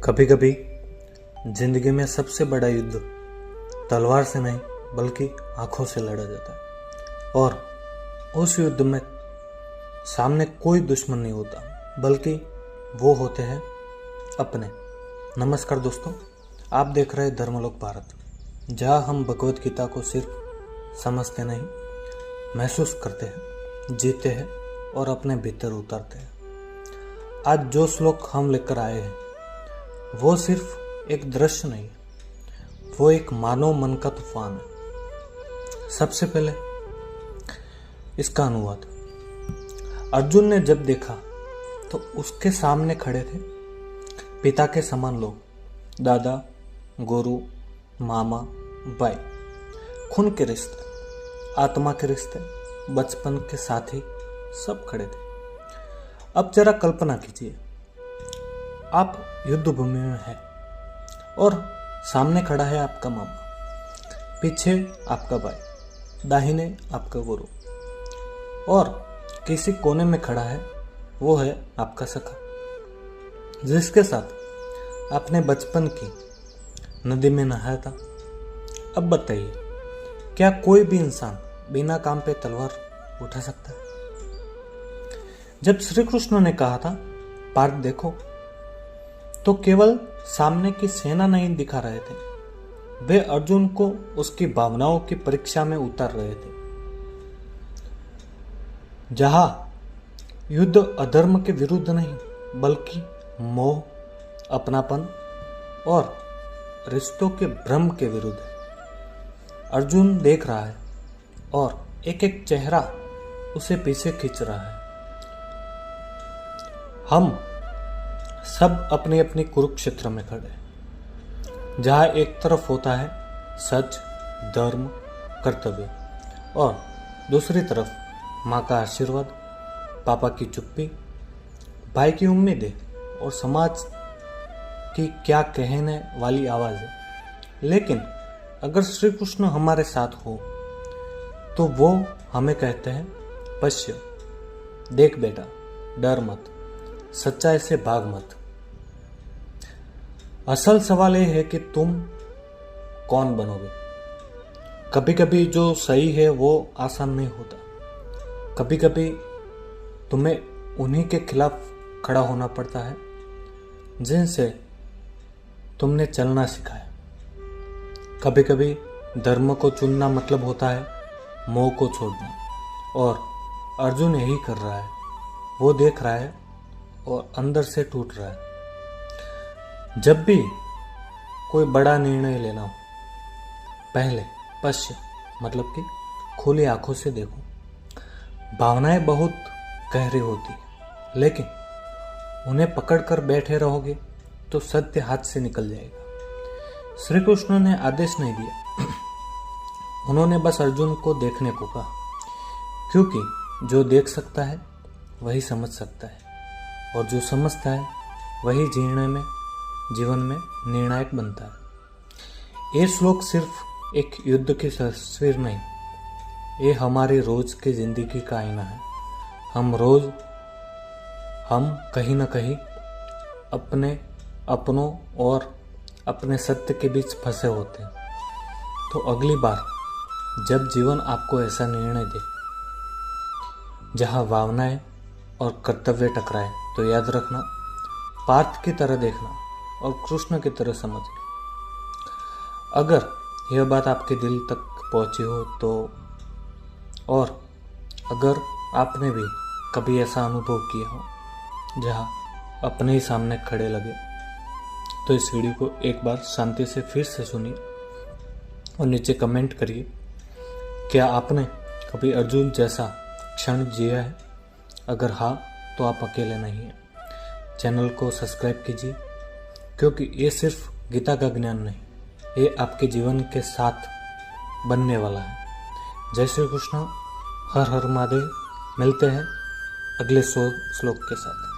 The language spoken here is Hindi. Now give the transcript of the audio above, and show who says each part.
Speaker 1: कभी कभी जिंदगी में सबसे बड़ा युद्ध तलवार से नहीं बल्कि आंखों से लड़ा जाता है। और उस युद्ध में सामने कोई दुश्मन नहीं होता बल्कि वो होते हैं अपने। नमस्कार दोस्तों, आप देख रहे हैं धर्मलोक भारत, जहां हम भगवत गीता को सिर्फ समझते नहीं, महसूस करते हैं, जीते हैं और अपने भीतर उतारते हैं। आज जो श्लोक हम लेकर आए हैं वो सिर्फ एक दृश्य नहीं, वो एक मानव मन का तूफान है। सबसे पहले इसका अनुवाद। अर्जुन ने जब देखा तो उसके सामने खड़े थे पिता के समान लोग, दादा, गुरु, मामा, भाई, खून के रिश्ते, आत्मा के रिश्ते, बचपन के साथी सब खड़े थे। अब जरा कल्पना कीजिए, आप युद्ध भूमि में हैं और सामने खड़ा है आपका मामा, पीछे आपका भाई, दाहिने आपका गुरु और किसी कोने में खड़ा है वो है आपका सखा, जिसके साथ आपने बचपन की नदी में नहाया था। अब बताइए, क्या कोई भी इंसान बिना काम पे तलवार उठा सकता है? जब श्री कृष्ण ने कहा था पार्थ देखो, तो केवल सामने की सेना नहीं दिखा रहे थे, वे अर्जुन को उसकी भावनाओं की परीक्षा में उतार रहे थे। जहां युद्ध अधर्म के विरुद्ध नहीं बल्कि मोह, अपनापन और रिश्तों के भ्रम के विरुद्ध है। अर्जुन देख रहा है और एक एक चेहरा उसे पीछे खींच रहा है। हम सब अपनी अपनी कुरुक्षेत्र में खड़े हैं, जहां एक तरफ होता है सच, धर्म, कर्तव्य और दूसरी तरफ माँ का आशीर्वाद, पापा की चुप्पी, भाई की उम्मीदें और समाज की क्या कहने वाली आवाजें। लेकिन अगर श्री कृष्ण हमारे साथ हो तो वो हमें कहते हैं, पश्य, देख बेटा, डर मत, सच्चाई से भाग मत। असल सवाल यह है कि तुम कौन बनोगे। कभी कभी जो सही है वो आसान नहीं होता, कभी कभी तुम्हें उन्हीं के खिलाफ खड़ा होना पड़ता है जिनसे तुमने चलना सीखा है। कभी कभी धर्म को चुनना मतलब होता है मोह को छोड़ना, और अर्जुन यही कर रहा है। वो देख रहा है और अंदर से टूट रहा है। जब भी कोई बड़ा निर्णय लेना हो, पहले पश्य मतलब कि खुली आंखों से देखो। भावनाएं बहुत गहरी होती है, लेकिन उन्हें पकड़कर बैठे रहोगे तो सत्य हाथ से निकल जाएगा। श्री कृष्ण ने आदेश नहीं दिया, उन्होंने बस अर्जुन को देखने को कहा, क्योंकि जो देख सकता है वही समझ सकता है और जो समझता है वही जीवन में निर्णायक बनता है। ये श्लोक सिर्फ एक युद्ध की तस्वीर नहीं, ये हमारी रोज की जिंदगी का आईना है। हम कहीं ना कहीं अपने अपनों और अपने सत्य के बीच फंसे होते हैं। तो अगली बार जब जीवन आपको ऐसा निर्णय दे जहां भावनाएं और कर्तव्य टकराए, तो याद रखना, पार्थ की तरह देखना और कृष्ण की तरह समझना। अगर यह बात आपके दिल तक पहुंची हो तो, और अगर आपने भी कभी ऐसा अनुभव किया हो जहां अपने ही सामने खड़े लगे, तो इस वीडियो को एक बार शांति से फिर से सुनिए और नीचे कमेंट करिए, क्या आपने कभी अर्जुन जैसा क्षण जिया है? अगर हाँ, तो आप अकेले नहीं हैं। चैनल को सब्सक्राइब कीजिए, क्योंकि ये सिर्फ गीता का ज्ञान नहीं, ये आपके जीवन के साथ बनने वाला है। जय श्री कृष्ण, हर हर महादेव। मिलते हैं अगले श्लोक के साथ।